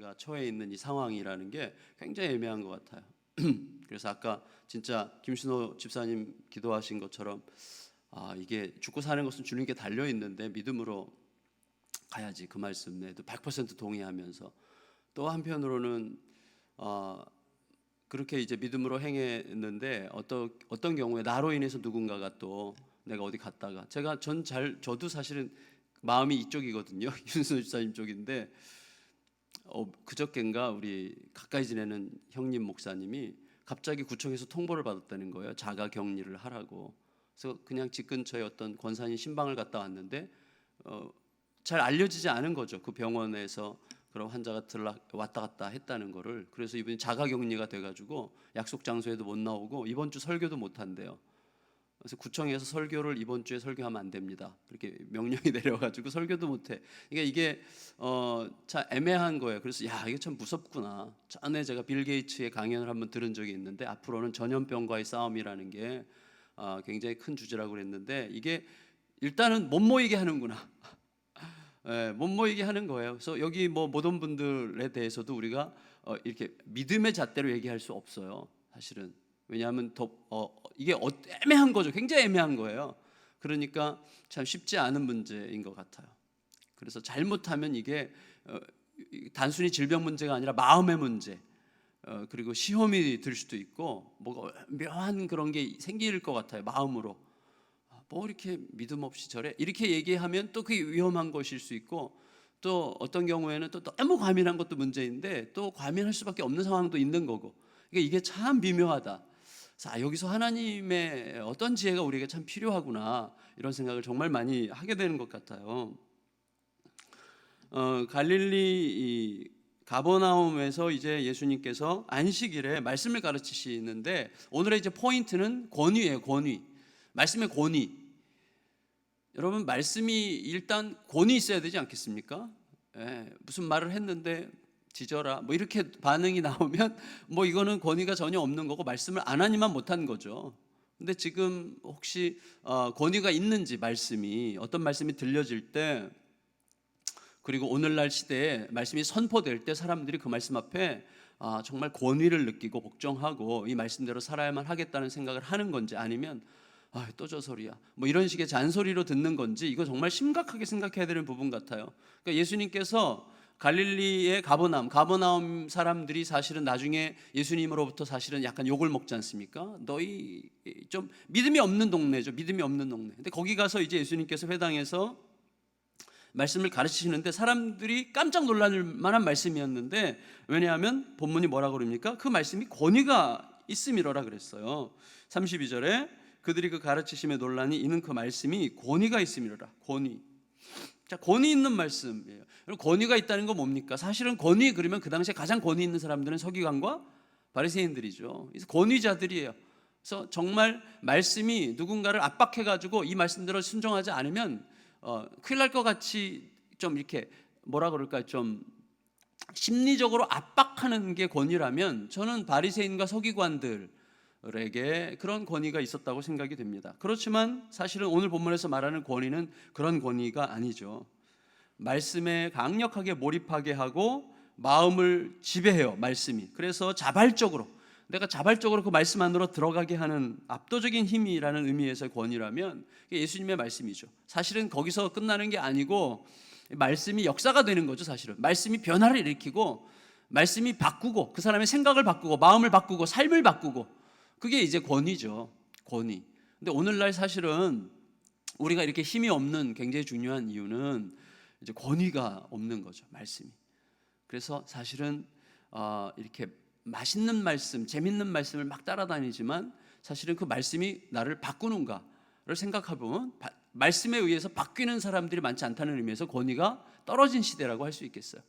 우리가 처해 있는 이 상황이라는 게 굉장히 애매한 것 같아요. 그래서 아까 진짜 김신호 집사님 기도하신 것처럼 이게 죽고 사는 것은 주님께 달려 있는데 믿음으로 가야지, 그 말씀에도 100% 동의하면서, 또 한편으로는 그렇게 이제 믿음으로 행했는데 어떤 경우에 나로 인해서 누군가가 또 내가 어디 갔다가 저도 사실은 마음이 이쪽이거든요. 윤순호 집사님 쪽인데 그저껜가 우리 가까이 지내는 형님 목사님이 갑자기 구청에서 통보를 받았다는 거예요. 자가 격리를 하라고. 그래서 그냥 집 근처에 어떤 권사님 신방을 갔다 왔는데 잘 알려지지 않은 거죠. 그 병원에서 그런 환자가 왔다 갔다 했다는 거를. 그래서 이분이 자가격리가 돼가지고 약속 장소에도 못 나오고 이번 주 설교도 못 한대요. 그래서 구청에서 설교를 이번 주에 설교하면 안 됩니다, 그렇게 명령이 내려가지고 설교도 못해. 그러니까 이게 참 애매한 거예요. 그래서 이게 참 무섭구나. 전에 제가 빌 게이츠의 강연을 한번 들은 적이 있는데, 앞으로는 전염병과의 싸움이라는 게 굉장히 큰 주제라고 그랬는데, 이게 일단은 못 모이게 하는구나. 못 모이게 하는 거예요. 그래서 여기 모든 분들에 대해서도 우리가 이렇게 믿음의 잣대로 얘기할 수 없어요, 사실은. 왜냐하면 이게 애매한 거죠. 굉장히 애매한 거예요. 그러니까 참 쉽지 않은 문제인 것 같아요. 그래서 잘못하면 이게 단순히 질병 문제가 아니라 마음의 문제, 그리고 시험이 들 수도 있고, 뭐가 묘한 그런 게 생길 것 같아요. 마음으로 이렇게 믿음 없이 저래, 이렇게 얘기하면 또 그게 위험한 것일 수 있고, 또 어떤 경우에는 또 너무 과민한 것도 문제인데 또 과민할 수밖에 없는 상황도 있는 거고. 그러니까 이게 참 미묘하다. 여기서 하나님의 어떤 지혜가 우리에게 참 필요하구나, 이런 생각을 정말 많이 하게 되는 것 같아요. 갈릴리 가버나움에서 이제 예수님께서 안식일에 말씀을 가르치시는데, 오늘의 이제 포인트는 권위예요. 권위. 말씀의 권위. 여러분, 말씀이 일단 권위 있어야 되지 않겠습니까? 무슨 말을 했는데 지져라 이렇게 반응이 나오면 이거는 권위가 전혀 없는 거고, 말씀을 안 하니만 못한 거죠. 근데 지금 혹시 권위가 있는지, 말씀이 어떤 말씀이 들려질 때, 그리고 오늘날 시대에 말씀이 선포될 때 사람들이 그 말씀 앞에 정말 권위를 느끼고 복종하고 이 말씀대로 살아야만 하겠다는 생각을 하는 건지, 아니면 또 저 소리야 이런 식의 잔소리로 듣는 건지, 이거 정말 심각하게 생각해야 되는 부분 같아요. 그러니까 예수님께서 갈릴리의 가버나움 사람들이 사실은 나중에 예수님으로부터 사실은 약간 욕을 먹지 않습니까? 너희 좀 믿음이 없는 동네죠. 믿음이 없는 동네. 근데 거기 가서 이제 예수님께서 회당에서 말씀을 가르치시는데 사람들이 깜짝 놀랄 만한 말씀이었는데, 왜냐하면 본문이 뭐라고 그럽니까? 그 말씀이 권위가 있음이로라 그랬어요. 32절에 그들이 그 가르치심에 놀라니 이는 그 말씀이 권위가 있음이로라. 권위. 자, 권위 있는 말씀이에요. 권위가 있다는 건 뭡니까? 사실은 권위, 그러면 그 당시에 가장 권위 있는 사람들은 서기관과 바리새인들이죠. 그래서 권위자들이에요. 그래서 정말 말씀이 누군가를 압박해가지고 이 말씀대로 순종하지 않으면 큰일 날 것 같이 좀 이렇게 뭐라 그럴까요? 좀 심리적으로 압박하는 게 권위라면, 저는 바리새인과 서기관들에게 그런 권위가 있었다고 생각이 됩니다. 그렇지만 사실은 오늘 본문에서 말하는 권위는 그런 권위가 아니죠. 말씀에 강력하게 몰입하게 하고 마음을 지배해요, 말씀이. 그래서 내가 자발적으로 그 말씀 안으로 들어가게 하는 압도적인 힘이라는 의미에서의 권위라면 예수님의 말씀이죠. 사실은 거기서 끝나는 게 아니고 말씀이 역사가 되는 거죠. 사실은 말씀이 변화를 일으키고, 말씀이 바꾸고, 그 사람의 생각을 바꾸고, 마음을 바꾸고, 삶을 바꾸고, 그게 이제 권위죠. 권위. 근데 오늘날 사실은 우리가 이렇게 힘이 없는 굉장히 중요한 이유는 이제 권위가 없는 거죠, 말씀이. 그래서 사실은 이렇게 맛있는 말씀, 재밌는 말씀을 막 따라다니지만 사실은 그 말씀이 나를 바꾸는가를 생각해보면 말씀에 의해서 바뀌는 사람들이 많지 않다는 의미에서 권위가 떨어진 시대라고 할 수 있겠어요.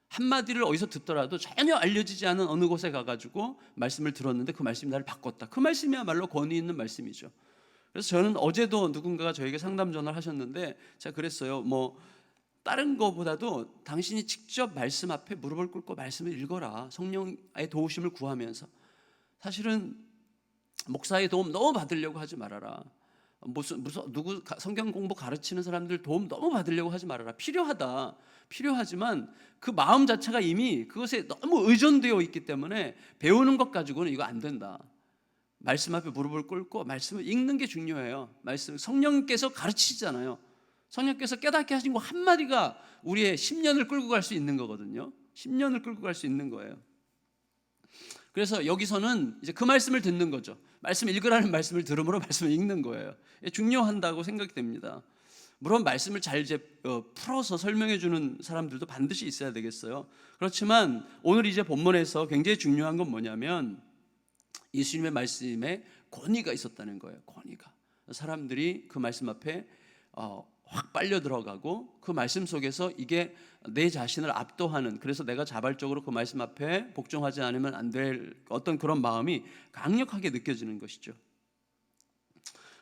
한마디를 어디서 듣더라도 전혀 알려지지 않은 어느 곳에 가가지고 말씀을 들었는데 그 말씀이 나를 바꿨다. 그 말씀이야말로 권위 있는 말씀이죠. 그래서 저는 어제도 누군가가 저에게 상담 전화를 하셨는데 제가 그랬어요. 다른 거보다도 당신이 직접 말씀 앞에 무릎을 꿇고 말씀을 읽어라. 성령의 도우심을 구하면서. 사실은 목사의 도움 너무 받으려고 하지 말아라. 무슨 누구 성경 공부 가르치는 사람들 도움 너무 받으려고 하지 말아라. 필요하지만 그 마음 자체가 이미 그것에 너무 의존되어 있기 때문에 배우는 것 가지고는 이거 안 된다. 말씀 앞에 무릎을 꿇고 말씀을 읽는 게 중요해요. 말씀 성령께서 가르치시잖아요. 성령께서 깨닫게 하신 거 한마디가 우리의 10년을 끌고 갈 수 있는 거거든요. 10년을 끌고 갈 수 있는 거예요. 그래서 여기서는 이제 그 말씀을 듣는 거죠. 말씀 읽으라는 말씀을 들음으로 말씀을 읽는 거예요. 중요한다고 생각이 됩니다. 물론 말씀을 잘 풀어서 설명해 주는 사람들도 반드시 있어야 되겠어요. 그렇지만 오늘 이제 본문에서 굉장히 중요한 건 뭐냐면 예수님의 말씀에 권위가 있었다는 거예요. 권위가. 사람들이 그 말씀 앞에 확 빨려 들어가고 그 말씀 속에서 이게 내 자신을 압도하는, 그래서 내가 자발적으로 그 말씀 앞에 복종하지 않으면 안 될 어떤 그런 마음이 강력하게 느껴지는 것이죠.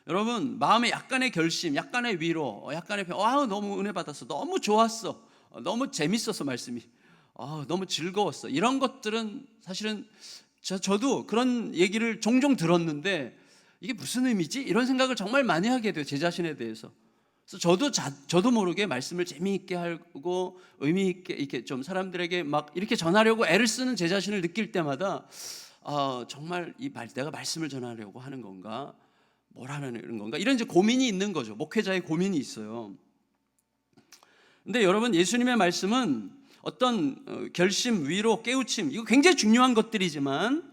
여러분, 마음에 약간의 결심, 약간의 위로, 약간의 너무 은혜 받았어, 너무 좋았어, 너무 재밌었어, 말씀이 너무 즐거웠어, 이런 것들은 사실은 저도 그런 얘기를 종종 들었는데 이게 무슨 의미지? 이런 생각을 정말 많이 하게 돼요, 제 자신에 대해서. 그래서 저도 모르게 말씀을 재미있게 하고 의미 있게 이렇게 좀 사람들에게 막 이렇게 전하려고 애를 쓰는 제 자신을 느낄 때마다 정말 내가 말씀을 전하려고 하는 건가? 뭘 하는 건가? 이런 이제 고민이 있는 거죠. 목회자의 고민이 있어요. 근데 여러분, 예수님의 말씀은 어떤 결심, 위로, 깨우침, 이거 굉장히 중요한 것들이지만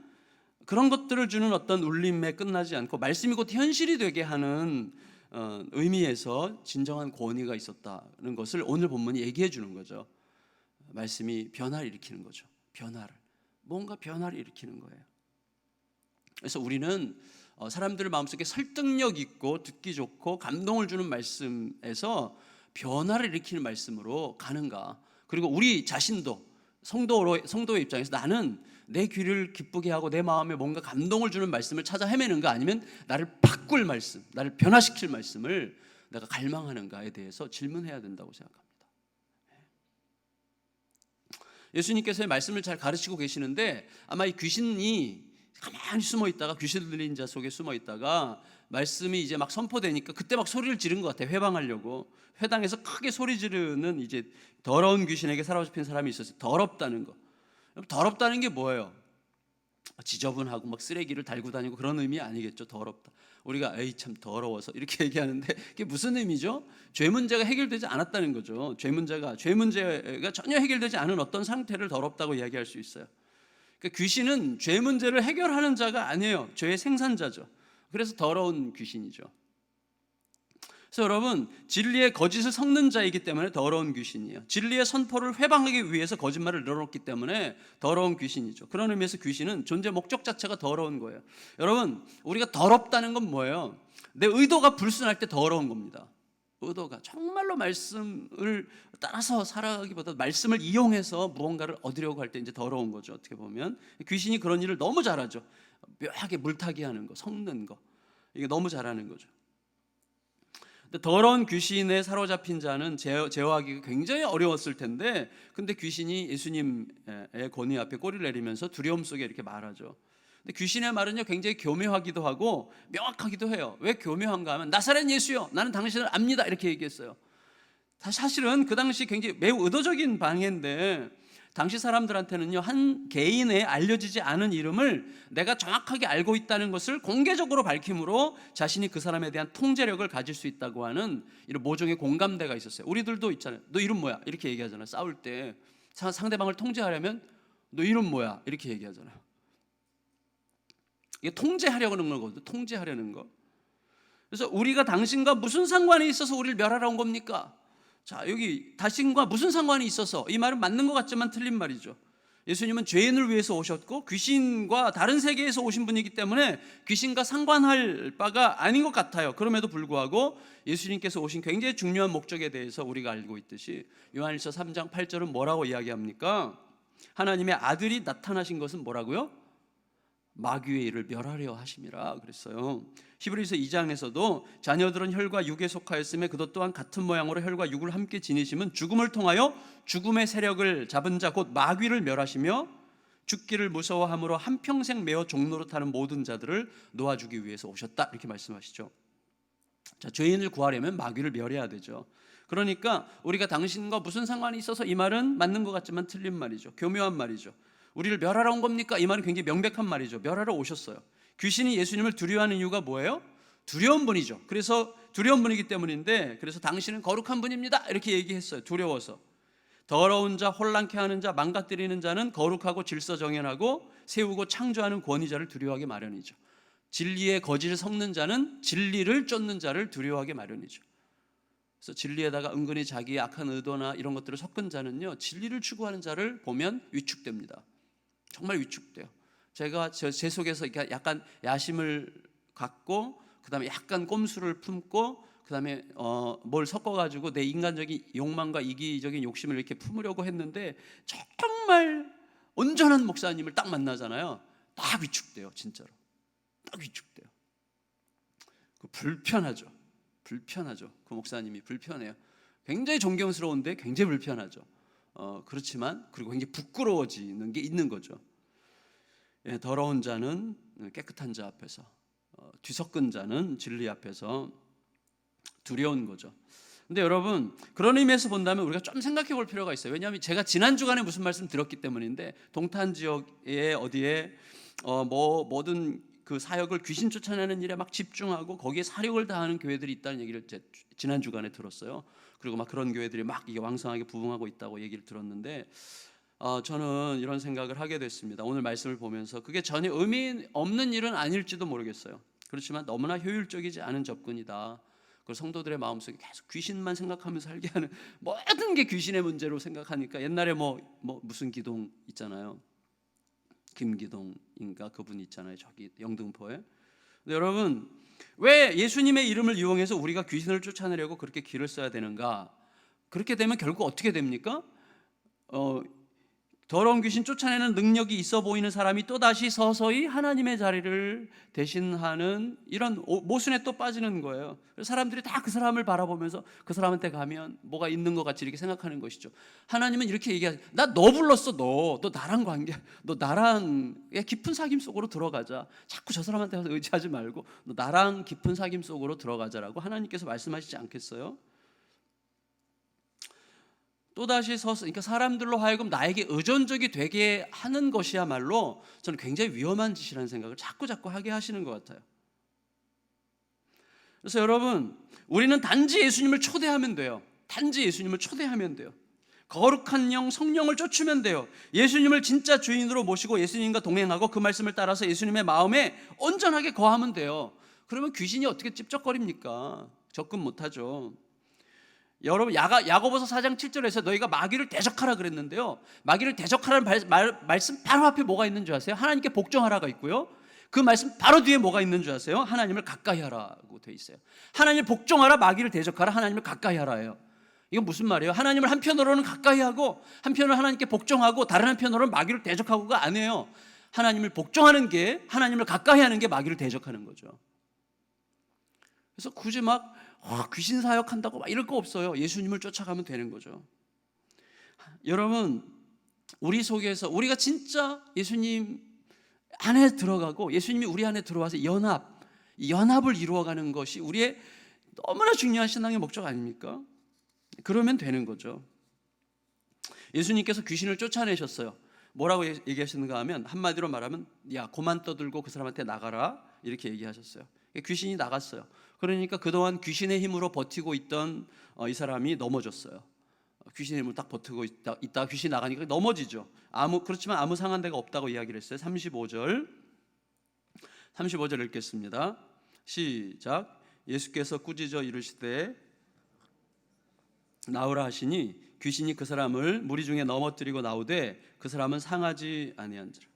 그런 것들을 주는 어떤 울림에 끝나지 않고 말씀이 곧 현실이 되게 하는 의미에서 진정한 권위가 있었다는 것을 오늘 본문이 얘기해 주는 거죠. 말씀이 변화를 일으키는 거죠. 뭔가 변화를 일으키는 거예요. 그래서 우리는 사람들의 마음속에 설득력 있고 듣기 좋고 감동을 주는 말씀에서 변화를 일으키는 말씀으로 가는가, 그리고 우리 자신도 성도의 입장에서 나는 내 귀를 기쁘게 하고 내 마음에 뭔가 감동을 주는 말씀을 찾아 헤매는가, 아니면 나를 바꿀 말씀, 나를 변화시킬 말씀을 내가 갈망하는가에 대해서 질문해야 된다고 생각합니다. 예수님께서의 말씀을 잘 가르치고 계시는데 아마 이 귀신이 가만히 숨어 있다가, 귀신 들린 자 속에 숨어 있다가 말씀이 이제 막 선포되니까 그때 막 소리를 지른 것 같아요. 회방하려고. 회당에서 크게 소리 지르는 이제 더러운 귀신에게 사로잡힌 사람이 있었어요. 더럽다는 거. 더럽다는 게 뭐예요? 지저분하고 막 쓰레기를 달고 다니고 그런 의미 아니겠죠. 더럽다. 우리가 에이 참 더러워서 이렇게 얘기하는데 그게 무슨 의미죠? 죄 문제가 해결되지 않았다는 거죠. 죄 문제가 전혀 해결되지 않은 어떤 상태를 더럽다고 이야기할 수 있어요. 그러니까 귀신은 죄 문제를 해결하는 자가 아니에요. 죄의 생산자죠. 그래서 더러운 귀신이죠. 그래서 여러분, 진리의 거짓을 섞는 자이기 때문에 더러운 귀신이에요. 진리의 선포를 회방하기 위해서 거짓말을 늘어놓기 때문에 더러운 귀신이죠. 그런 의미에서 귀신은 존재 목적 자체가 더러운 거예요. 여러분, 우리가 더럽다는 건 뭐예요? 내 의도가 불순할 때 더러운 겁니다. 의도가 정말로 말씀을 따라서 살아가기보다 말씀을 이용해서 무언가를 얻으려고 할 때 이제 더러운 거죠. 어떻게 보면 귀신이 그런 일을 너무 잘하죠. 묘하게 물타기 하는 거, 섞는 거, 이게 너무 잘하는 거죠. 더러운 귀신에 사로잡힌 자는 제어하기가 굉장히 어려웠을 텐데, 근데 귀신이 예수님의 권위 앞에 꼬리를 내리면서 두려움 속에 이렇게 말하죠. 근데 귀신의 말은요 굉장히 교묘하기도 하고 명확하기도 해요. 왜 교묘한가 하면 나사렛 예수요, 나는 당신을 압니다, 이렇게 얘기했어요. 사실은 그 당시 굉장히 매우 의도적인 방해인데, 당시 사람들한테는요 한 개인의 알려지지 않은 이름을 내가 정확하게 알고 있다는 것을 공개적으로 밝힘으로 자신이 그 사람에 대한 통제력을 가질 수 있다고 하는 이런 모종의 공감대가 있었어요. 우리들도 있잖아요. 너 이름 뭐야? 이렇게 얘기하잖아요. 싸울 때 상대방을 통제하려면 너 이름 뭐야? 이렇게 얘기하잖아요. 이게 통제하려는 거거든요. 통제하려는 거. 그래서 우리가 당신과 무슨 상관이 있어서 우리를 멸하러 온 겁니까? 자, 여기 당신과 무슨 상관이 있어서, 이 말은 맞는 것 같지만 틀린 말이죠. 예수님은 죄인을 위해서 오셨고 귀신과 다른 세계에서 오신 분이기 때문에 귀신과 상관할 바가 아닌 것 같아요. 그럼에도 불구하고 예수님께서 오신 굉장히 중요한 목적에 대해서 우리가 알고 있듯이 요한일서 3장 8절은 뭐라고 이야기합니까? 하나님의 아들이 나타나신 것은 뭐라고요? 마귀의 일을 멸하려 하심이라 그랬어요. 히브리서 2장에서도 자녀들은 혈과 육에 속하였음에 그도 또한 같은 모양으로 혈과 육을 함께 지니심은 죽음을 통하여 죽음의 세력을 잡은 자 곧 마귀를 멸하시며 죽기를 무서워함으로 한평생 매어 종노릇하는 모든 자들을 놓아주기 위해서 오셨다, 이렇게 말씀하시죠. 자, 죄인을 구하려면 마귀를 멸해야 되죠. 그러니까 우리가 당신과 무슨 상관이 있어서, 이 말은 맞는 것 같지만 틀린 말이죠. 교묘한 말이죠. 우리를 멸하러 온 겁니까? 이 말은 굉장히 명백한 말이죠. 멸하러 오셨어요. 귀신이 예수님을 두려워하는 이유가 뭐예요? 두려운 분이죠. 그래서 두려운 분이기 때문인데, 그래서 당신은 거룩한 분입니다 이렇게 얘기했어요. 두려워서. 더러운 자, 혼란케 하는 자, 망가뜨리는 자는 거룩하고 질서 정연하고 세우고 창조하는 권위자를 두려워하게 마련이죠. 진리의 거짓을 섞는 자는 진리를 쫓는 자를 두려워하게 마련이죠. 그래서 진리에다가 은근히 자기의 악한 의도나 이런 것들을 섞은 자는요, 진리를 추구하는 자를 보면 위축됩니다. 정말 위축돼요. 제가 제 속에서 약간 야심을 갖고, 그 다음에 약간 꼼수를 품고, 그 다음에 뭘 섞어가지고 내 인간적인 욕망과 이기적인 욕심을 이렇게 품으려고 했는데, 정말 온전한 목사님을 딱 만나잖아요. 딱 위축돼요. 진짜로 딱 위축돼요. 불편하죠. 그 목사님이 불편해요. 굉장히 존경스러운데 굉장히 불편하죠. 그렇지만 그리고 굉장히 부끄러워지는 게 있는 거죠. 예, 더러운 자는 깨끗한 자 앞에서, 뒤섞은 자는 진리 앞에서 두려운 거죠. 근데 여러분, 그런 의미에서 본다면 우리가 좀 생각해 볼 필요가 있어요. 왜냐하면 제가 지난 주간에 무슨 말씀 드렸기 때문인데, 동탄 지역에 어디에 모든 그 사역을 귀신 쫓아내는 일에 막 집중하고 거기에 사력을 다하는 교회들이 있다는 얘기를 지난 주간에 들었어요. 그리고 막 그런 교회들이 막 이게 왕성하게 부흥하고 있다고 얘기를 들었는데, 저는 이런 생각을 하게 됐습니다. 오늘 말씀을 보면서 그게 전혀 의미 없는 일은 아닐지도 모르겠어요. 그렇지만 너무나 효율적이지 않은 접근이다. 그리고 성도들의 마음속에 계속 귀신만 생각하면서 살게 하는, 모든 게 귀신의 문제로 생각하니까, 옛날에 무슨 기동 있잖아요. 김기동인가 그분 있잖아요. 저기 영등포에. 근데 여러분, 왜 예수님의 이름을 이용해서 우리가 귀신을 쫓아내려고 그렇게 길을 써야 되는가? 그렇게 되면 결국 어떻게 됩니까? 더러운 귀신 쫓아내는 능력이 있어 보이는 사람이 또다시 서서히 하나님의 자리를 대신하는 이런 모순에 또 빠지는 거예요. 사람들이 다 그 사람을 바라보면서 그 사람한테 가면 뭐가 있는 것 같이 이렇게 생각하는 것이죠. 하나님은 이렇게 얘기하죠. 나 너 불렀어. 너 나랑 너 나랑 깊은 사귐 속으로 들어가자. 자꾸 저 사람한테 가서 의지하지 말고 너 나랑 깊은 사귐 속으로 들어가자라고 하나님께서 말씀하시지 않겠어요? 또다시 서서, 그러니까 사람들로 하여금 나에게 의존적이 되게 하는 것이야말로 저는 굉장히 위험한 짓이라는 생각을 자꾸 하게 하시는 것 같아요. 그래서 여러분, 우리는 단지 예수님을 초대하면 돼요. 단지 예수님을 초대하면 돼요. 거룩한 영, 성령을 쫓으면 돼요. 예수님을 진짜 주인으로 모시고 예수님과 동행하고 그 말씀을 따라서 예수님의 마음에 온전하게 거하면 돼요. 그러면 귀신이 어떻게 찝쩍거립니까? 접근 못하죠. 여러분, 야고보서 4장 7절에서 너희가 마귀를 대적하라 그랬는데요, 마귀를 대적하라는 말씀 바로 앞에 뭐가 있는 줄 아세요? 하나님께 복종하라가 있고요, 그 말씀 바로 뒤에 뭐가 있는 줄 아세요? 하나님을 가까이 하라고 돼 있어요. 하나님을 복종하라, 마귀를 대적하라, 하나님을 가까이 하라예요. 이건 무슨 말이에요? 하나님을 한편으로는 가까이 하고 한편으로는 하나님께 복종하고 다른 한편으로는 마귀를 대적하고가 아니에요. 하나님을 복종하는 게, 하나님을 가까이 하는 게 마귀를 대적하는 거죠. 그래서 굳이 막 귀신 사역한다고 막 이럴 거 없어요. 예수님을 쫓아가면 되는 거죠. 여러분, 우리 속에서 우리가 진짜 예수님 안에 들어가고 예수님이 우리 안에 들어와서 연합을 이루어가는 것이 우리의 너무나 중요한 신앙의 목적 아닙니까? 그러면 되는 거죠. 예수님께서 귀신을 쫓아내셨어요. 뭐라고 얘기하시는가 하면, 한마디로 말하면 야, 고만 떠들고 그 사람한테 나가라, 이렇게 얘기하셨어요. 귀신이 나갔어요. 그러니까 그동안 귀신의 힘으로 버티고 있던 이 사람이 넘어졌어요. 귀신의 힘으로 딱 버티고 있다가 귀신이 나가니까 넘어지죠. 그렇지만 아무 상한 데가 없다고 이야기를 했어요. 35절 읽겠습니다. 시작. 예수께서 꾸짖어 이르시되 나오라 하시니 귀신이 그 사람을 무리 중에 넘어뜨리고 나오되 그 사람은 상하지 아니한지라.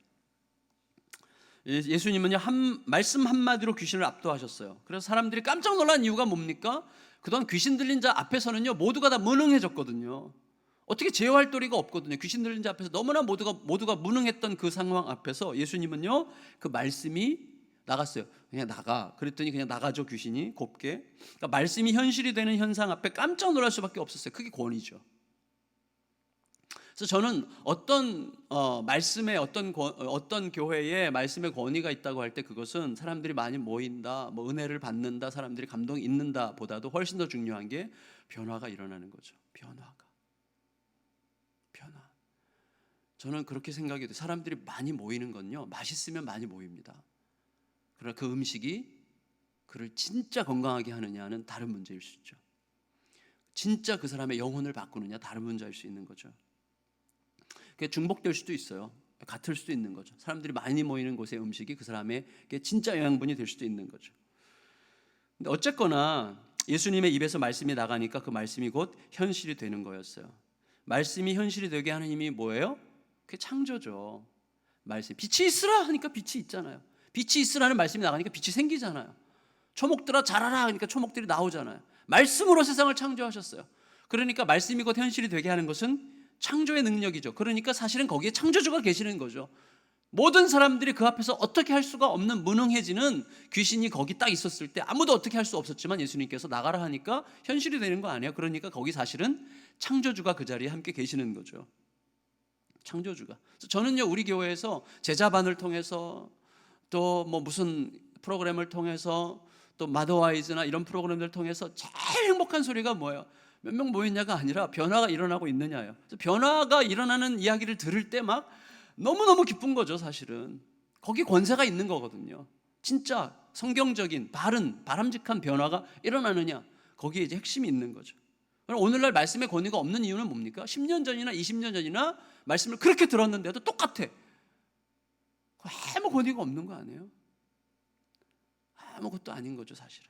예수님은요, 말씀 한마디로 귀신을 압도하셨어요. 그래서 사람들이 깜짝 놀란 이유가 뭡니까? 그동안 귀신 들린 자 앞에서는요, 모두가 다 무능해졌거든요. 어떻게 제어할 도리가 없거든요. 귀신 들린 자 앞에서 너무나 모두가 무능했던 그 상황 앞에서 예수님은요, 그 말씀이 나갔어요. 그냥 나가. 그랬더니 그냥 나가죠, 귀신이 곱게. 그러니까 말씀이 현실이 되는 현상 앞에 깜짝 놀랄 수밖에 없었어요. 그게 권위죠. 그래서 저는 어떤 말씀에 어떤 교회에 말씀의 권위가 있다고 할 때 그것은 사람들이 많이 모인다, 뭐 은혜를 받는다, 사람들이 감동이 있는다 보다도 훨씬 더 중요한 게 변화가 일어나는 거죠. 변화. 저는 그렇게 생각이 돼요. 사람들이 많이 모이는 건요, 맛있으면 많이 모입니다. 그러나 그 음식이 그를 진짜 건강하게 하느냐는 다른 문제일 수 있죠. 진짜 그 사람의 영혼을 바꾸느냐, 다른 문제일 수 있는 거죠. 그게 중복될 수도 있어요. 같을 수도 있는 거죠. 사람들이 많이 모이는 곳의 음식이 그 사람에게 진짜 영양분이 될 수도 있는 거죠. 근데 어쨌거나 예수님의 입에서 말씀이 나가니까 그 말씀이 곧 현실이 되는 거였어요. 말씀이 현실이 되게 하는 힘이 뭐예요? 그게 창조죠. 말씀. 빛이 있으라 하니까 빛이 있잖아요. 빛이 있으라는 말씀이 나가니까 빛이 생기잖아요. 초목들아 자라라 하니까 초목들이 나오잖아요. 말씀으로 세상을 창조하셨어요. 그러니까 말씀이 곧 현실이 되게 하는 것은 창조의 능력이죠. 그러니까 사실은 거기에 창조주가 계시는 거죠. 모든 사람들이 그 앞에서 어떻게 할 수가 없는 무능해지는 귀신이 거기 딱 있었을 때 아무도 어떻게 할 수 없었지만 예수님께서 나가라 하니까 현실이 되는 거 아니에요? 그러니까 거기 사실은 창조주가 그 자리에 함께 계시는 거죠. 창조주가. 저는요, 우리 교회에서 제자반을 통해서 또 뭐 무슨 프로그램을 통해서 또 마더와이즈나 이런 프로그램들을 통해서 제일 행복한 소리가 뭐예요? 몇 명 모였냐가 아니라 변화가 일어나고 있느냐예요. 변화가 일어나는 이야기를 들을 때 막 너무너무 기쁜 거죠. 사실은 거기 권세가 있는 거거든요. 진짜 성경적인 바람직한 변화가 일어나느냐, 거기에 이제 핵심이 있는 거죠. 오늘날 말씀의 권위가 없는 이유는 뭡니까? 10년 전이나 20년 전이나 말씀을 그렇게 들었는데도 똑같아. 아무 권위가 없는 거 아니에요? 아무것도 아닌 거죠, 사실은.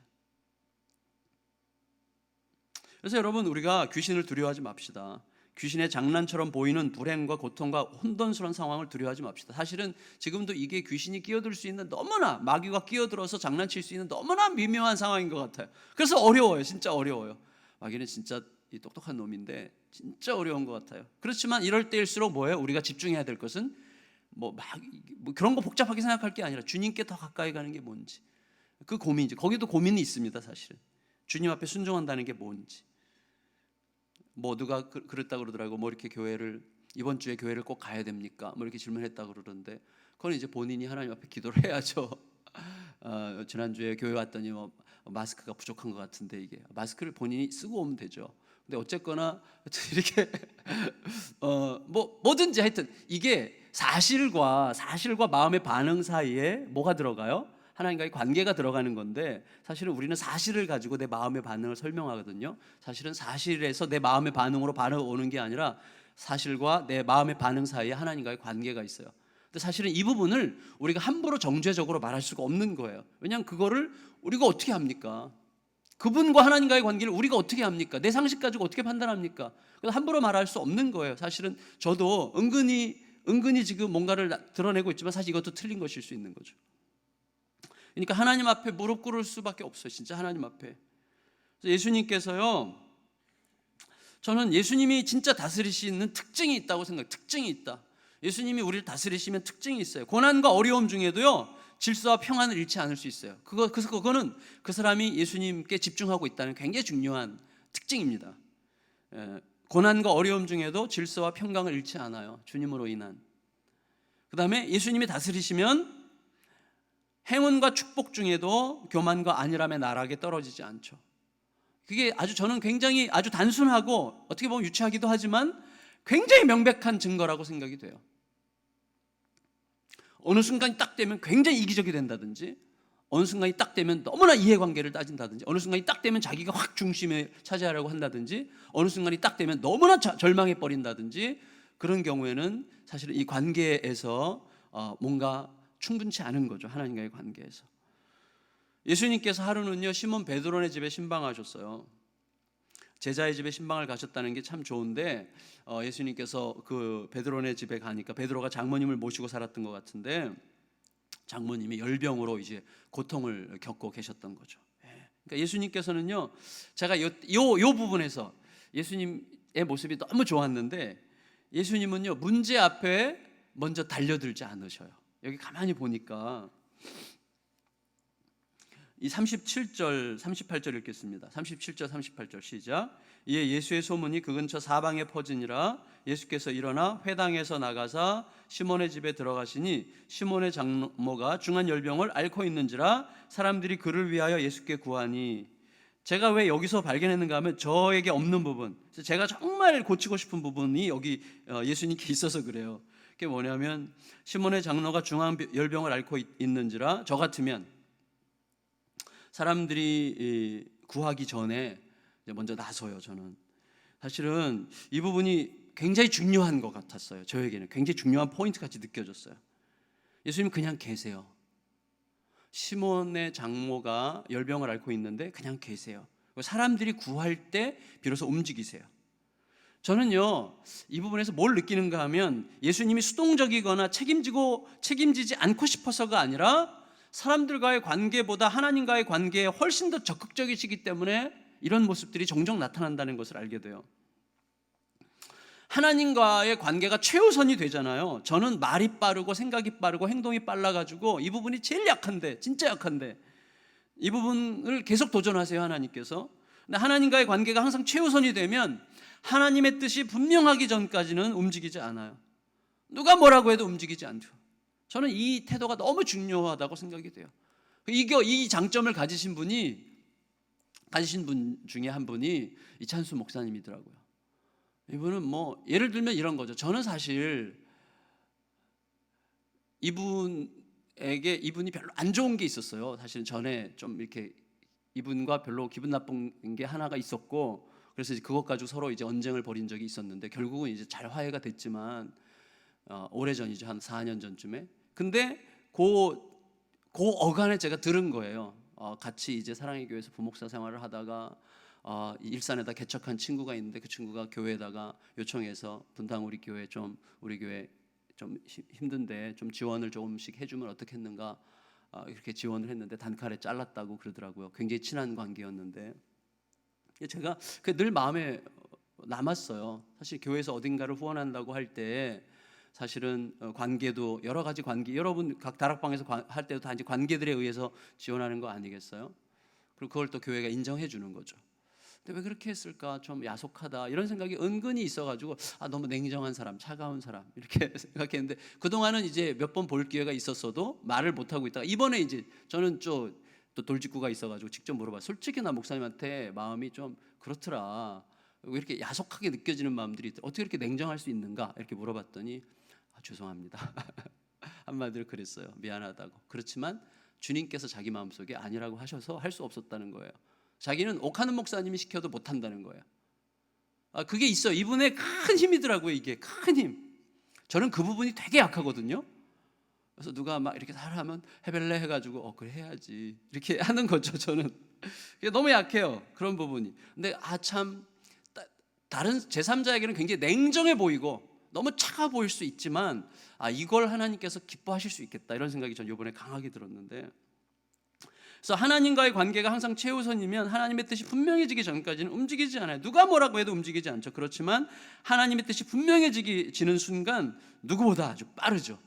그래서 여러분, 우리가 귀신을 두려워하지 맙시다. 귀신의 장난처럼 보이는 불행과 고통과 혼돈스러운 상황을 두려워하지 맙시다. 사실은 지금도 이게 귀신이 끼어들 수 있는, 너무나 마귀가 끼어들어서 장난칠 수 있는 너무나 미묘한 상황인 것 같아요. 그래서 어려워요. 진짜 어려워요. 마귀는 진짜 똑똑한 놈인데 진짜 어려운 것 같아요. 그렇지만 이럴 때일수록 뭐예요? 우리가 집중해야 될 것은 뭐 그런 거 복잡하게 생각할 게 아니라 주님께 더 가까이 가는 게 뭔지, 그 고민이죠. 거기도 고민이 있습니다. 사실은 주님 앞에 순종한다는 게 뭔지. 뭐 누가 그랬다 그러더라고. 뭐 이렇게 이번 주에 교회를 꼭 가야 됩니까? 뭐 이렇게 질문했다 그러던데, 그건 이제 본인이 하나님 앞에 기도를 해야죠. 지난주에 교회 왔더니 뭐 마스크가 부족한 것 같은데, 이게 마스크를 본인이 쓰고 오면 되죠. 근데 어쨌거나 이렇게 뭐든지 하여튼 이게 사실과 마음의 반응 사이에 뭐가 들어가요? 하나님과의 관계가 들어가는 건데, 사실은 우리는 사실을 가지고 내 마음의 반응을 설명하거든요. 사실은 사실에서 내 마음의 반응으로 오는 게 아니라 사실과 내 마음의 반응 사이에 하나님과의 관계가 있어요. 근데 사실은 이 부분을 우리가 함부로 정죄적으로 말할 수가 없는 거예요. 왜냐하면 그거를 우리가 어떻게 합니까? 그분과 하나님과의 관계를 우리가 어떻게 합니까? 내 상식 가지고 어떻게 판단합니까? 그래서 함부로 말할 수 없는 거예요. 사실은 저도 은근히 지금 뭔가를 드러내고 있지만 사실 이것도 틀린 것일 수 있는 거죠. 그러니까 하나님 앞에 무릎 꿇을 수밖에 없어요. 진짜 하나님 앞에. 예수님께서요, 저는 예수님이 진짜 다스리시는 특징이 있다고 생각해요. 특징이 있다. 예수님이 우리를 다스리시면 특징이 있어요. 고난과 어려움 중에도요, 질서와 평안을 잃지 않을 수 있어요. 그거는 그 사람이 예수님께 집중하고 있다는 굉장히 중요한 특징입니다. 고난과 어려움 중에도 질서와 평강을 잃지 않아요. 주님으로 인한. 그 다음에 예수님이 다스리시면 행운과 축복 중에도 교만과 안일함의 나락에 떨어지지 않죠. 그게 저는 굉장히 아주 단순하고 어떻게 보면 유치하기도 하지만 굉장히 명백한 증거라고 생각이 돼요. 어느 순간이 딱 되면 굉장히 이기적이 된다든지, 어느 순간이 딱 되면 너무나 이해관계를 따진다든지, 어느 순간이 딱 되면 자기가 확 중심에 차지하려고 한다든지, 어느 순간이 딱 되면 너무나 절망해 버린다든지, 그런 경우에는 사실은 이 관계에서 뭔가 충분치 않은 거죠. 하나님과의 관계에서. 예수님께서 하루는요, 시몬 베드로네 집에 신방하셨어요. 제자의 집에 신방을 가셨다는 게 참 좋은데, 예수님께서 그 베드로네 집에 가니까 베드로가 장모님을 모시고 살았던 것 같은데, 장모님이 열병으로 이제 고통을 겪고 계셨던 거죠. 그러니까 예수님께서는요, 제가 요 부분에서 예수님의 모습이 너무 좋았는데, 예수님은요, 문제 앞에 먼저 달려들지 않으셔요. 여기 가만히 보니까 이 37절, 38절 읽겠습니다. 37절, 38절 시작. 이에 예수의 소문이 그 근처 사방에 퍼지니라. 예수께서 일어나 회당에서 나가사 시몬의 집에 들어가시니 시몬의 장모가 중한 열병을 앓고 있는지라 사람들이 그를 위하여 예수께 구하니. 제가 왜 여기서 발견했는가 하면 저에게 없는 부분, 제가 정말 고치고 싶은 부분이 여기 예수님께 있어서 그래요. 그게 뭐냐면 시몬의 장로가 중한 열병을 앓고 있는지라. 저 같으면 사람들이 구하기 전에 먼저 나서요. 저는 사실은 이 부분이 굉장히 중요한 것 같았어요. 저에게는 굉장히 중요한 포인트 같이 느껴졌어요. 예수님 그냥 계세요. 시몬의 장모가 열병을 앓고 있는데 그냥 계세요. 사람들이 구할 때 비로소 움직이세요. 저는요, 이 부분에서 뭘 느끼는가 하면 예수님이 수동적이거나 책임지지 않고 싶어서가 아니라 사람들과의 관계보다 하나님과의 관계에 훨씬 더 적극적이시기 때문에 이런 모습들이 종종 나타난다는 것을 알게 돼요. 하나님과의 관계가 최우선이 되잖아요. 저는 말이 빠르고 생각이 빠르고 행동이 빨라가지고 이 부분이 제일 약한데, 진짜 약한데, 이 부분을 계속 도전하세요, 하나님께서. 근데 하나님과의 관계가 항상 최우선이 되면 하나님의 뜻이 분명하기 전까지는 움직이지 않아요. 누가 뭐라고 해도 움직이지 않죠. 저는 이 태도가 너무 중요하다고 생각이 돼요. 이 장점을 가지신 분 중에 한 분이 이찬수 목사님이더라고요. 이분은 뭐 예를 들면 이런 거죠. 저는 사실 이분이 별로 안 좋은 게 있었어요. 사실 전에 좀 이렇게 이분과 별로 기분 나쁜 게 하나가 있었고, 그래서 이제 그것 가지고 서로 이제 언쟁을 벌인 적이 있었는데 결국은 이제 잘 화해가 됐지만 오래전이죠. 한 4년 전쯤에. 근데 그 어간에 제가 들은 거예요. 같이 이제 사랑의 교회에서 부목사 생활을 하다가 일산에다 개척한 친구가 있는데 그 친구가 교회에다가 요청해서 분당 우리 교회 좀 힘든데 좀 지원을 조금씩 해주면 어떻겠는가, 이렇게 지원을 했는데 단칼에 잘랐다고 그러더라고요. 굉장히 친한 관계였는데 제가 늘 마음에 남았어요. 사실 교회에서 어딘가를 후원한다고 할 때 사실은 관계도 여러 가지 관계, 여러분 각 다락방에서 할 때도 다 이제 관계들에 의해서 지원하는 거 아니겠어요? 그리고 그걸 또 교회가 인정해 주는 거죠. 근데 왜 그렇게 했을까? 좀 야속하다 이런 생각이 은근히 있어가지고 너무 냉정한 사람, 차가운 사람 이렇게 생각했는데 그동안은 이제 몇 번 볼 기회가 있었어도 말을 못 하고 있다가 이번에 이제 저는 또 돌직구가 있어가지고 직접 물어봐. 솔직히 나 목사님한테 마음이 좀 그렇더라. 왜 이렇게 야속하게 느껴지는 마음들이 어떻게 이렇게 냉정할 수 있는가? 이렇게 물어봤더니 죄송합니다. 한마디로 그랬어요. 미안하다고. 그렇지만 주님께서 자기 마음속에 아니라고 하셔서 할 수 없었다는 거예요. 자기는 옥하는 목사님이 시켜도 못한다는 거예요. 그게 있어요. 이분의 큰 힘이더라고요. 이게 큰 힘. 저는 그 부분이 되게 약하거든요. 그래서 누가 막 이렇게 하면 해벨레 해가지고 그래 해야지 이렇게 하는 거죠. 저는 너무 약해요. 그런 부분이. 근데 참 다른 제3자에게는 굉장히 냉정해 보이고 너무 차가 보일 수 있지만 이걸 하나님께서 기뻐하실 수 있겠다 이런 생각이 전 이번에 강하게 들었는데, 그래서 하나님과의 관계가 항상 최우선이면 하나님의 뜻이 분명해지기 전까지는 움직이지 않아요. 누가 뭐라고 해도 움직이지 않죠. 그렇지만 하나님의 뜻이 분명해지는 순간 누구보다 아주 빠르죠.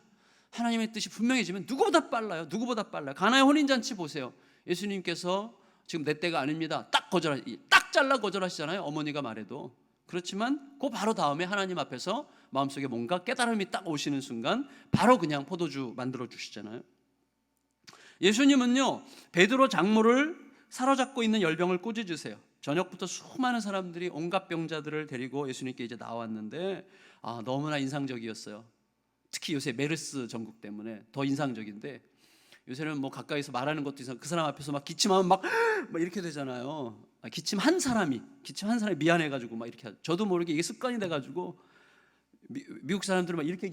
하나님의 뜻이 분명해지면 누구보다 빨라요. 누구보다 빨라요. 가나의 혼인잔치 보세요. 예수님께서 지금 내 때가 아닙니다. 딱 잘라 거절하시잖아요. 어머니가 말해도. 그렇지만 그 바로 다음에 하나님 앞에서 마음속에 뭔가 깨달음이 딱 오시는 순간 바로 그냥 포도주 만들어 주시잖아요. 예수님은요, 베드로 장모를 사로잡고 있는 열병을 꾸짖으세요. 저녁부터 수많은 사람들이 온갖 병자들을 데리고 예수님께 이제 나왔는데 너무나 인상적이었어요. 특히 요새 메르스 전국 때문에 더 인상적인데, 요새는 뭐 가까이서 말하는 것도 이상, 그 사람 앞에서 막 기침하면 막 이렇게 되잖아요. 기침한 사람이 미안해가지고 막 이렇게 저도 모르게 이게 습관이 돼가지고 미국 사람들은 막 이렇게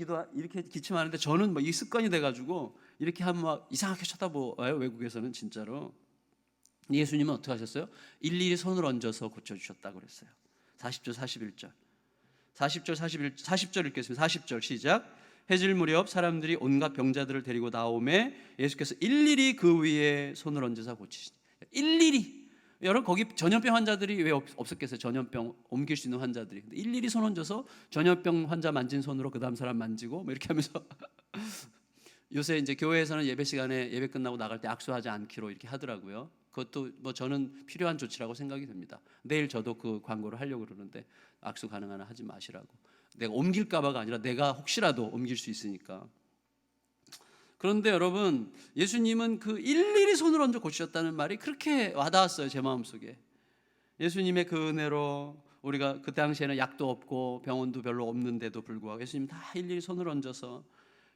기침하는데 저는 막 이게 습관이 돼가지고 이렇게 하면 막 이상하게 쳐다보아요. 외국에서는 진짜로. 예수님은 어떻게 하셨어요? 일일이 손을 얹어서 고쳐주셨다고 그랬어요. 40절 41절 40절 읽겠습니다. 40절 시작. 해질 무렵 사람들이 온갖 병자들을 데리고 나오매 예수께서 일일이 그 위에 손을 얹으사 고치시니. 일일이. 여러분 거기 전염병 환자들이 왜 없었겠어요? 전염병 옮길 수 있는 환자들이. 근데 일일이 손 얹어서 전염병 환자 만진 손으로 그 다음 사람 만지고 뭐 이렇게 하면서 요새 이제 교회에서는 예배 시간에 예배 끝나고 나갈 때 악수하지 않기로 이렇게 하더라고요. 그것도 뭐 저는 필요한 조치라고 생각이 됩니다. 내일 저도 그 광고를 하려고 그러는데 악수 가능한 한 하지 마시라고. 내가 옮길까봐가 아니라 내가 혹시라도 옮길 수 있으니까. 그런데 여러분, 예수님은 그 일일이 손을 얹어 고치셨다는 말이 그렇게 와닿았어요, 제 마음속에. 예수님의 그 은혜로 우리가 그 당시에는 약도 없고 병원도 별로 없는데도 불구하고 예수님 다 일일이 손을 얹어서,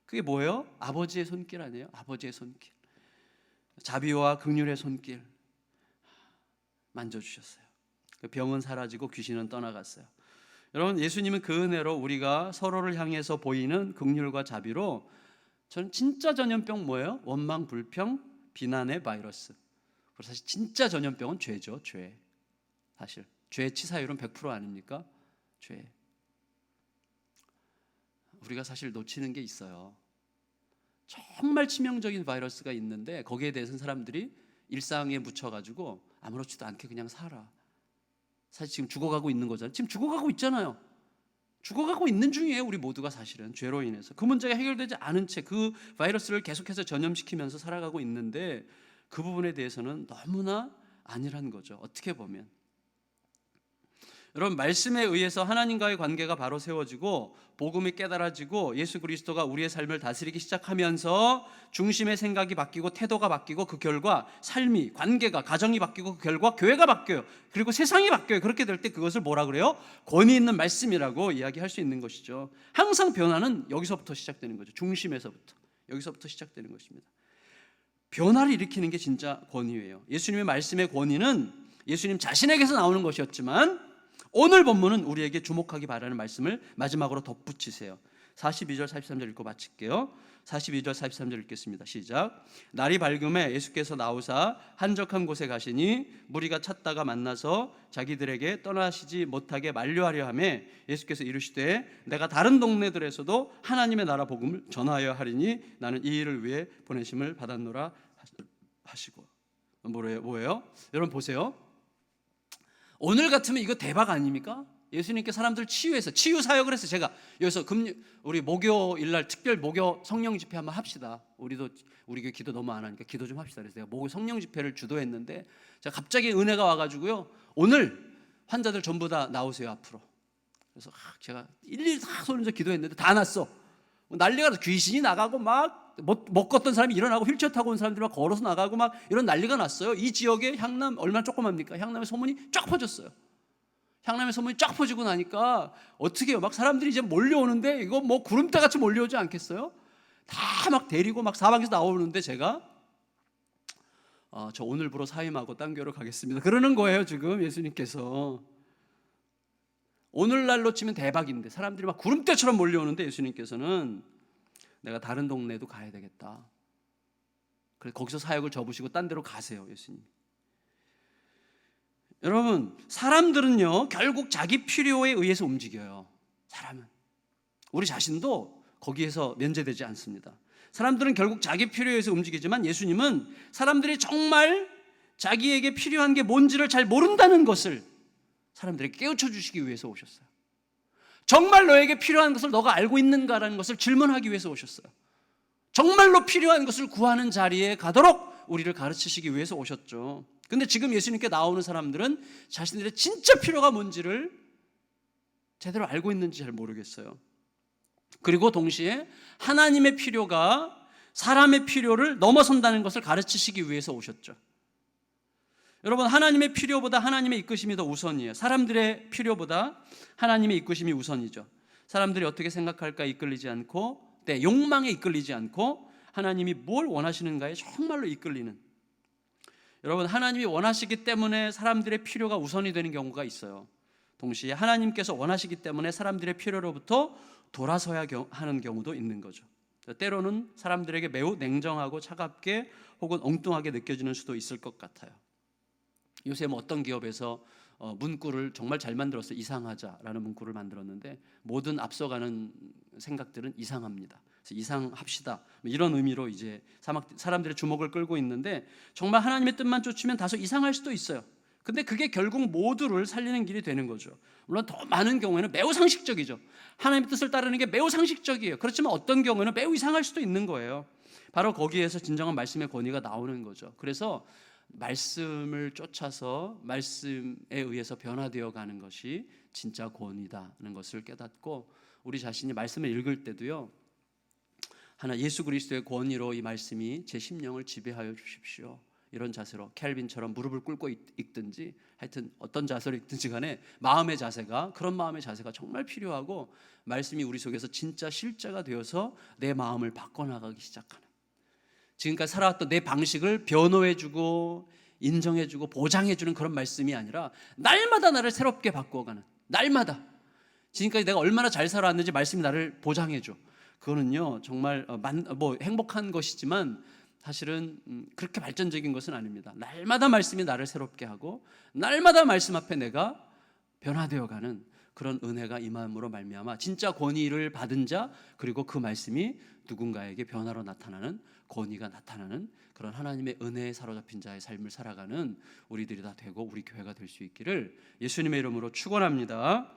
그게 뭐예요? 아버지의 손길 아니에요? 아버지의 손길, 자비와 긍휼의 손길 만져주셨어요. 병은 사라지고 귀신은 떠나갔어요. 여러분, 예수님은 그 은혜로 우리가 서로를 향해서 보이는 긍휼과 자비로, 저는 진짜 전염병 뭐예요? 원망, 불평, 비난의 바이러스. 사실 진짜 전염병은 죄죠. 죄. 사실 죄 치사율은 100% 아닙니까? 죄. 우리가 사실 놓치는 게 있어요. 정말 치명적인 바이러스가 있는데 거기에 대해서는 사람들이 일상에 묻혀가지고 아무렇지도 않게 그냥 살아. 사실 지금 죽어가고 있는 거잖아요. 지금 죽어가고 있잖아요. 죽어가고 있는 중이에요. 우리 모두가 사실은 죄로 인해서 그 문제가 해결되지 않은 채 그 바이러스를 계속해서 전염시키면서 살아가고 있는데, 그 부분에 대해서는 너무나 안일한 거죠. 어떻게 보면 여러분, 말씀에 의해서 하나님과의 관계가 바로 세워지고 복음이 깨달아지고 예수 그리스도가 우리의 삶을 다스리기 시작하면서 중심의 생각이 바뀌고 태도가 바뀌고 그 결과 삶이, 관계가, 가정이 바뀌고 그 결과 교회가 바뀌어요. 그리고 세상이 바뀌어요. 그렇게 될 때 그것을 뭐라 그래요? 권위 있는 말씀이라고 이야기할 수 있는 것이죠. 항상 변화는 여기서부터 시작되는 거죠. 중심에서부터, 여기서부터 시작되는 것입니다. 변화를 일으키는 게 진짜 권위예요. 예수님의 말씀의 권위는 예수님 자신에게서 나오는 것이었지만 오늘 본문은 우리에게 주목하기 바라는 말씀을 마지막으로 덧붙이세요. 42절 43절 읽고 마칠게요. 42절 43절 읽겠습니다. 시작. 날이 밝음에 예수께서 나오사 한적한 곳에 가시니 무리가 찾다가 만나서 자기들에게 떠나시지 못하게 만류하려 하매 예수께서 이르시되 내가 다른 동네들에서도 하나님의 나라 복음을 전하여 하리니 나는 이 일을 위해 보내심을 받았노라 하시고. 뭐예요? 여러분 보세요. 오늘 같으면 이거 대박 아닙니까? 예수님께 사람들 치유해서 치유 사역을 해서, 제가 여기서 우리 목요일 날 특별 목요 성령 집회 한번 합시다. 우리 교회 기도 너무 안 하니까 기도 좀 합시다. 그래서 내가 목요 성령 집회를 주도했는데 제가 갑자기 은혜가 와가지고요, 오늘 환자들 전부 다 나오세요 앞으로. 그래서 제가 일일이 다 손을 기도했는데 다 났어. 난리가 나서 귀신이 나가고 막 못 걷던 사람이 일어나고 휠체어 타고 온 사람들이 막 걸어서 나가고 막 이런 난리가 났어요. 이 지역에 향남 얼마나 조그맣니까? 향남의 소문이 쫙 퍼졌어요. 향남의 소문이 쫙 퍼지고 나니까 어떻게 해요? 막 사람들이 이제 몰려오는데 이거 뭐 구름대같이 몰려오지 않겠어요? 다 막 데리고 막 사방에서 나오는데 제가 저 오늘부로 사임하고 딴 교회로 가겠습니다 그러는 거예요. 지금 예수님께서 오늘날로 치면 대박인데 사람들이 막 구름대처럼 몰려오는데 예수님께서는 내가 다른 동네도 가야 되겠다. 그래서 거기서 사역을 접으시고 딴 데로 가세요. 예수님. 여러분, 사람들은요 결국 자기 필요에 의해서 움직여요. 사람은, 우리 자신도 거기에서 면제되지 않습니다. 사람들은 결국 자기 필요에 의해서 움직이지만 예수님은 사람들이 정말 자기에게 필요한 게 뭔지를 잘 모른다는 것을 사람들에게 깨우쳐 주시기 위해서 오셨어요. 정말 너에게 필요한 것을 너가 알고 있는가라는 것을 질문하기 위해서 오셨어요. 정말로 필요한 것을 구하는 자리에 가도록 우리를 가르치시기 위해서 오셨죠. 근데 지금 예수님께 나오는 사람들은 자신들의 진짜 필요가 뭔지를 제대로 알고 있는지 잘 모르겠어요. 그리고 동시에 하나님의 필요가 사람의 필요를 넘어선다는 것을 가르치시기 위해서 오셨죠. 여러분, 하나님의 필요보다 하나님의 이끄심이 더 우선이에요. 사람들의 필요보다 하나님의 이끄심이 우선이죠. 사람들이 어떻게 생각할까 이끌리지 않고, 내 욕망에 이끌리지 않고 하나님이 뭘 원하시는가에 정말로 이끌리는, 여러분, 하나님이 원하시기 때문에 사람들의 필요가 우선이 되는 경우가 있어요. 동시에 하나님께서 원하시기 때문에 사람들의 필요로부터 돌아서야 하는 경우도 있는 거죠. 때로는 사람들에게 매우 냉정하고 차갑게 혹은 엉뚱하게 느껴지는 수도 있을 것 같아요. 요새 뭐 어떤 기업에서 문구를 정말 잘 만들었어요. 이상하자라는 문구를 만들었는데 모든 앞서가는 생각들은 이상합니다. 그래서 이상합시다, 이런 의미로 이제 사람들의 주목을 끌고 있는데, 정말 하나님의 뜻만 쫓으면 다소 이상할 수도 있어요. 근데 그게 결국 모두를 살리는 길이 되는 거죠. 물론 더 많은 경우에는 매우 상식적이죠. 하나님의 뜻을 따르는 게 매우 상식적이에요. 그렇지만 어떤 경우에는 매우 이상할 수도 있는 거예요. 바로 거기에서 진정한 말씀의 권위가 나오는 거죠. 그래서 말씀을 쫓아서 말씀에 의해서 변화되어 가는 것이 진짜 권위다는 것을 깨닫고, 우리 자신이 말씀을 읽을 때도요, 하나 예수 그리스도의 권위로 이 말씀이 제 심령을 지배하여 주십시오, 이런 자세로 켈빈처럼 무릎을 꿇고 읽든지 하여튼 어떤 자세로 읽든지 간에 마음의 자세가, 그런 마음의 자세가 정말 필요하고, 말씀이 우리 속에서 진짜 실제가 되어서 내 마음을 바꿔나가기 시작하는, 지금까지 살아왔던 내 방식을 변호해주고 인정해주고 보장해주는 그런 말씀이 아니라 날마다 나를 새롭게 바꾸어가는, 날마다 지금까지 내가 얼마나 잘 살아왔는지 말씀이 나를 보장해줘. 그거는요 정말 행복한 것이지만 사실은 그렇게 발전적인 것은 아닙니다. 날마다 말씀이 나를 새롭게 하고 날마다 말씀 앞에 내가 변화되어가는 그런 은혜가 임함으로 말미암아 진짜 권위를 받은 자, 그리고 그 말씀이 누군가에게 변화로 나타나는, 권위가 나타나는 그런 하나님의 은혜에 사로잡힌 자의 삶을 살아가는 우리들이 다 되고 우리 교회가 될 수 있기를 예수님의 이름으로 축원합니다.